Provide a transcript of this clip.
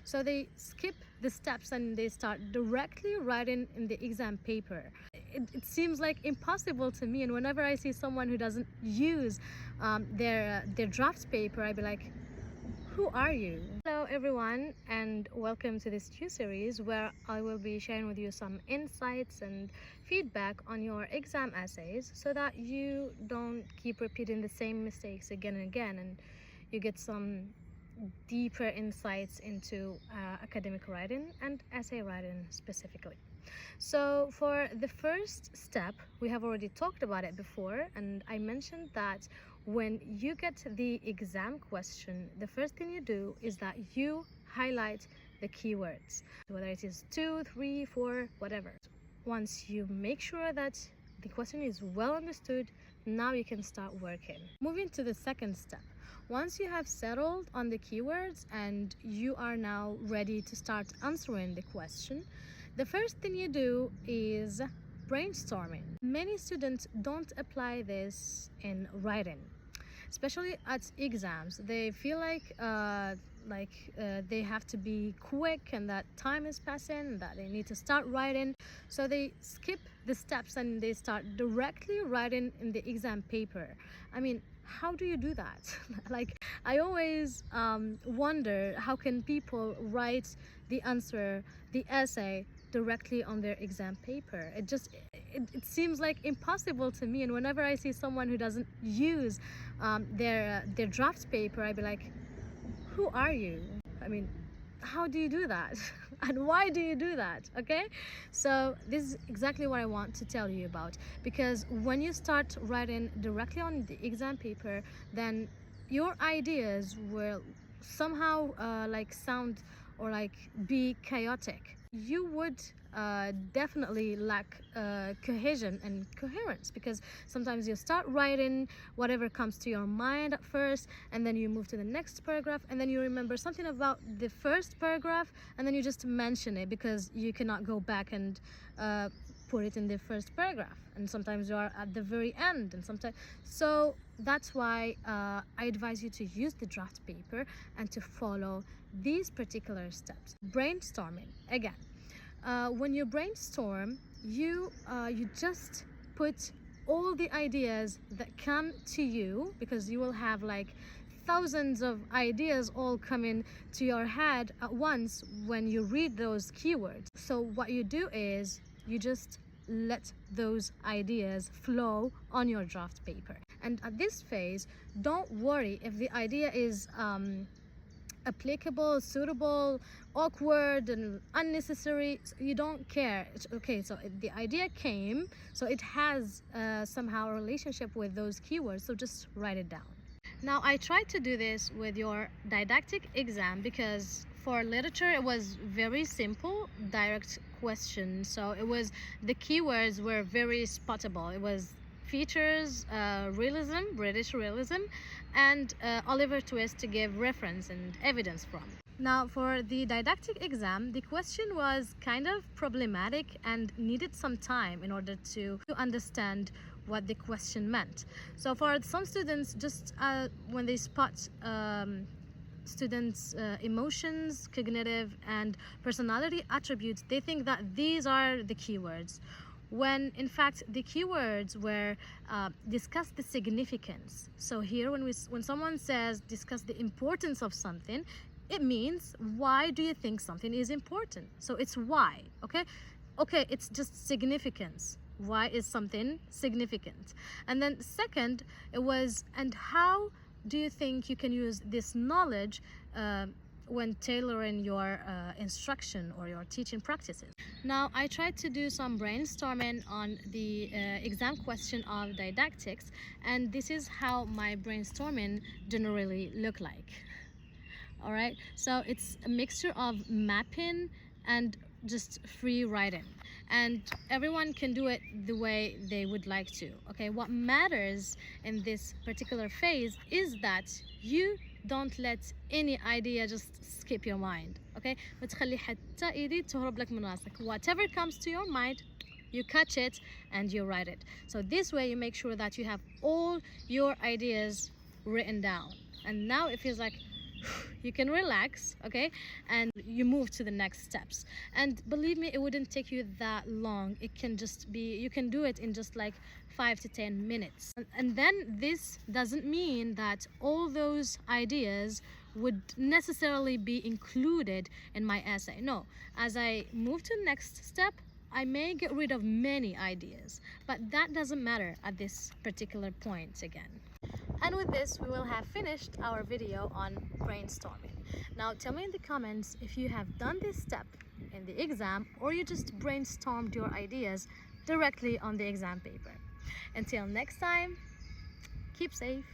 So they skip the steps and they start directly writing in the exam paper. It seems like impossible to me, and whenever I see someone who doesn't use their draft paper, I'd be like, who are you? Hello everyone, and welcome to this new series where I will be sharing with you some insights and feedback on your exam essays so that you don't keep repeating the same mistakes again and again, and you get some deeper insights into academic writing and essay writing specifically. So for the first step, we have already talked about it before, and I mentioned that when you get the exam question, the first thing you do is that you highlight the keywords, whether it is 2, 3, 4, whatever. Once you make sure that the question is well understood, now you can start working. Moving to the second step. Once you have settled on the keywords and you are now ready to start answering the question, the first thing you do is brainstorming. Many students don't apply this in writing, especially at exams. They feel like they have to be quick and that time is passing and that they need to start writing. So they skip the steps and they start directly writing in the exam paper. I mean, how do you do that? Like, I always wonder, how can people write the answer, the essay, directly on their exam paper? It seems like impossible to me, and whenever I see someone who doesn't use their draft paper, I'd be like, who are you? I mean, how do you do that? And why do you do that? Okay, so this is exactly what I want to tell you about, because when you start writing directly on the exam paper, then your ideas will somehow sound or be chaotic. You would definitely lack cohesion and coherence, because sometimes you start writing whatever comes to your mind at first, and then you move to the next paragraph, and then you remember something about the first paragraph, and then you just mention it because you cannot go back and put it in the first paragraph, and sometimes you are at the very end, and sometimes so that's why I advise you to use the draft paper and to follow these particular steps. Brainstorming again. When you brainstorm, you just put all the ideas that come to you, because you will have like thousands of ideas all coming to your head at once when you read those keywords. So what you do is you just let those ideas flow on your draft paper. And at this phase, don't worry if the idea is applicable, suitable, awkward, and unnecessary. You don't care. Okay, so the idea came, so it has somehow a relationship with those keywords, so just write it down. Now, I tried to do this with your didactic exam because for literature it was very simple, direct question. So it was, the keywords were very spottable. It was features, realism, British realism, and Oliver Twist to give reference and evidence from. Now, for the didactic exam, the question was kind of problematic and needed some time in order to understand what the question meant. So for some students, just when they spot students' emotions, cognitive and personality attributes, they think that these are the keywords, when in fact the keywords were discuss the significance. So here, when someone says discuss the importance of something, it means, why do you think something is important? So it's why. Okay, it's just significance. Why is something significant? And then second, it was, and how do you think you can use this knowledge when tailoring your instruction or your teaching practices? Now, I tried to do some brainstorming on the exam question of didactics, and this is how my brainstorming generally look like. All right, so it's a mixture of mapping and just free writing, and everyone can do it the way they would like to. Okay, what matters in this particular phase is that you don't let any idea just skip your mind. Okay, ما تخلي حتى ايدي تهرب لك من راسك. Whatever comes to your mind, you catch it and you write it. So this way you make sure that you have all your ideas written down, and now it feels like, you can relax, okay, and you move to the next steps. And believe me, it wouldn't take you that long. It can just be, you can do it in just like 5 to 10 minutes. And then this doesn't mean that all those ideas would necessarily be included in my essay. No, as I move to the next step, I may get rid of many ideas, but that doesn't matter at this particular point again. And with this, we will have finished our video on brainstorming. Now tell me in the comments if you have done this step in the exam, or you just brainstormed your ideas directly on the exam paper. Until next time, keep safe.